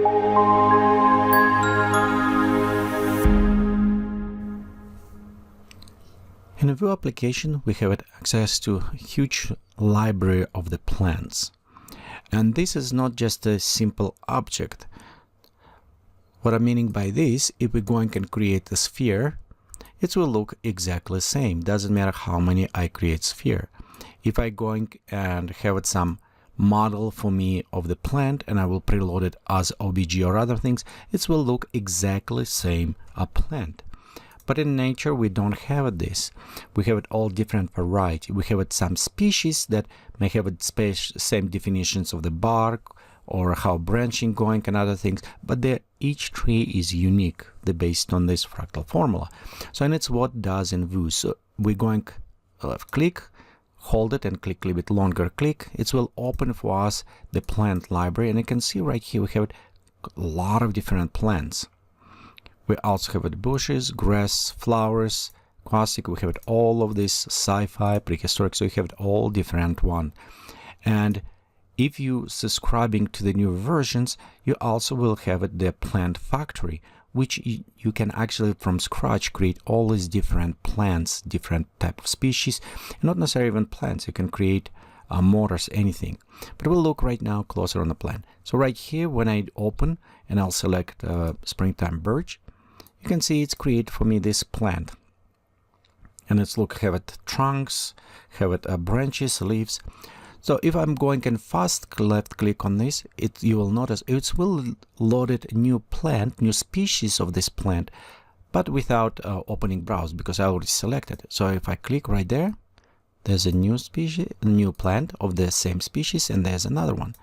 In a Vue application, we have access to a huge library of the plants. And this is not just a simple object. What I'm meaning by this, if we're going and create a sphere, it will look exactly the same. Doesn't matter how many I create sphere. If I going and have some model for me of the plant and I will preload it as OBJ or other things, it will look exactly same a plant. But in nature, we don't have this. We have it all different variety. We have it some species that may have it same definitions of the bark or how branching going and other things, but each tree is unique based on this fractal formula. So, and it's what does in Vue. So we're going left click, hold it and click a little bit longer click. It will open for us the plant library, and you can see right here we have a lot of different plants. We also have it bushes, grass, flowers, classic. We have it all of this sci-fi, prehistoric. So we have it all different one. And if you subscribing to the new versions, you also will have it the plant factory, which you can actually from scratch create all these different plants, different type of species, and not necessarily even plants. You can create motors, anything. But we'll look right now closer on the plant. So right here, when I open and I'll select springtime birch, you can see it's created for me this plant, and it's have it trunks, have it branches, leaves. So if I'm going and fast left click on this, you will notice it will loaded new plant, new species of this plant, but without opening browse because I already selected it. So if I click right there, there's a new species, new plant of the same species, and there's another one.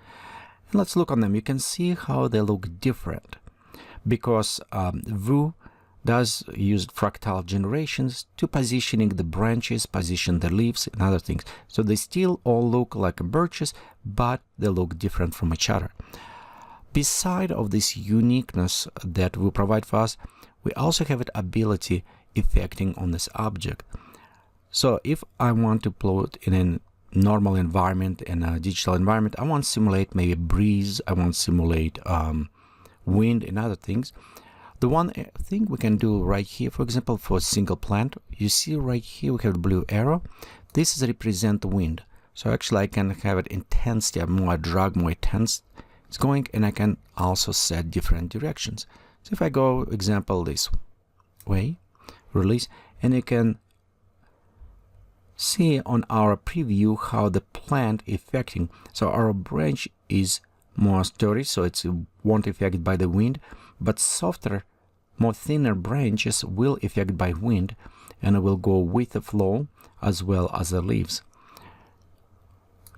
And let's look on them. You can see how they look different because Vue does use fractal generations to positioning the branches, position the leaves and other things. So they still all look like birches, but they look different from each other. Beside of this uniqueness that we provide for us, we also have an ability affecting on this object. So if I want to plot in a normal environment, in a digital environment, I want to simulate maybe breeze, I want to simulate wind and other things. The one thing we can do right here, for example, for a single plant, you see right here we have the blue arrow. This is represent the wind. So actually I can have it intensity, more drag, more intense. It's going, and I can also set different directions. So if I go example this way, release, and you can see on our preview how the plant affecting. So our branch is more sturdy, so it won't affect by the wind, but softer, more thinner branches will affect by wind, and it will go with the flow as well as the leaves.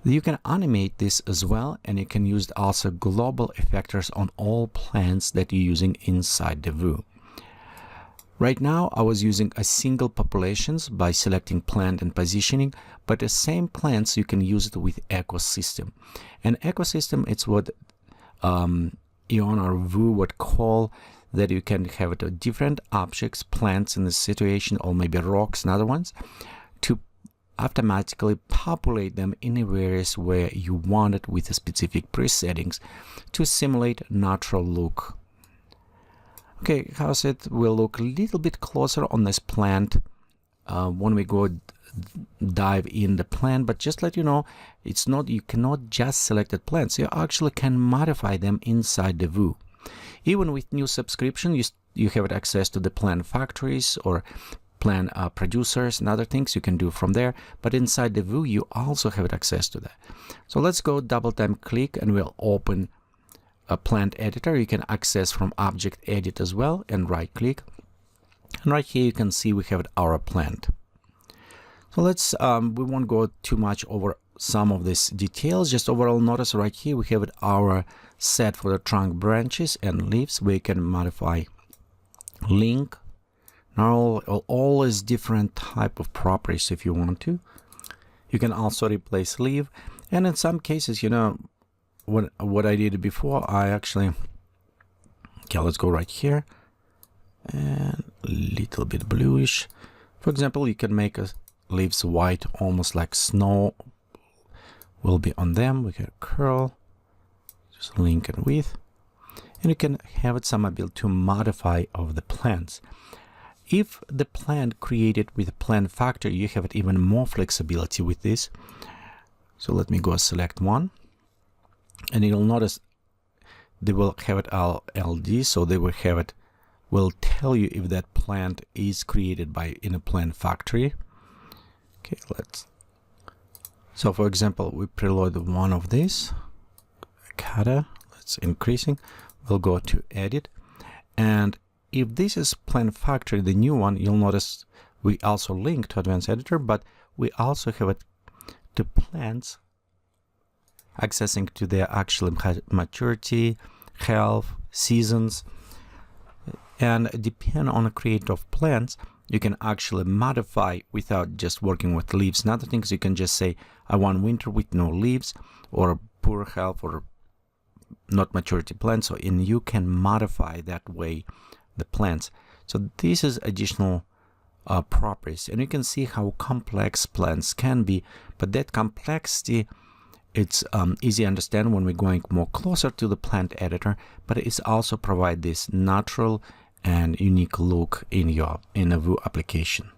You can animate this as well, and you can use also global effectors on all plants that you're using inside the Vue. Right now I was using a single populations by selecting plant and positioning, but the same plants you can use it with ecosystem. And ecosystem, it's what Ion or Vue would call that you can have it different objects, plants in this situation, or maybe rocks and other ones, to automatically populate them in a various way you want it with the specific presettings to simulate natural look. Okay, how's it will look a little bit closer on this plant when we go dive in the plant, but just let you know, it's not, you cannot just select the plants, you actually can modify them inside the Vue. Even with new subscription, you have access to the plant factories or plant producers and other things you can do from there, but inside the Vue you also have access to that. So let's go double time click and we'll open a plant editor. You can access from object edit as well, and right click, and right here you can see we have our plant. So let's we won't go too much over some of these details, just overall notice right here we have our set for the trunk, branches and leaves. We can modify link, now all is different type of properties if you want to. You can also replace leaf, and in some cases, you know, what I did before, I actually, okay, let's go right here and a little bit bluish. For example, you can make leaves white, almost like snow will be on them. We can curl, just link and width, and you can have some ability to modify of the plants. If the plant created with a plant factory, you have even more flexibility with this. So let me go select one, and you'll notice they will have it all LD, so they will have it, will tell you if that plant is created in a plant factory. Okay, so for example, we preload one of these, kata, let's increasing, we'll go to edit, and if this is plant factory, the new one, you'll notice we also link to advanced editor, but we also have it to plants accessing to their actual maturity, health, seasons, and depend on the creator of plants, you can actually modify without just working with leaves and other things. You can just say, I want winter with no leaves, or poor health, or not maturity plants. So you can modify that way the plants. So this is additional properties, and you can see how complex plants can be, but that complexity, it's easy to understand when we're going more closer to the plant editor, but it's also provide this natural and unique look in a Vue application.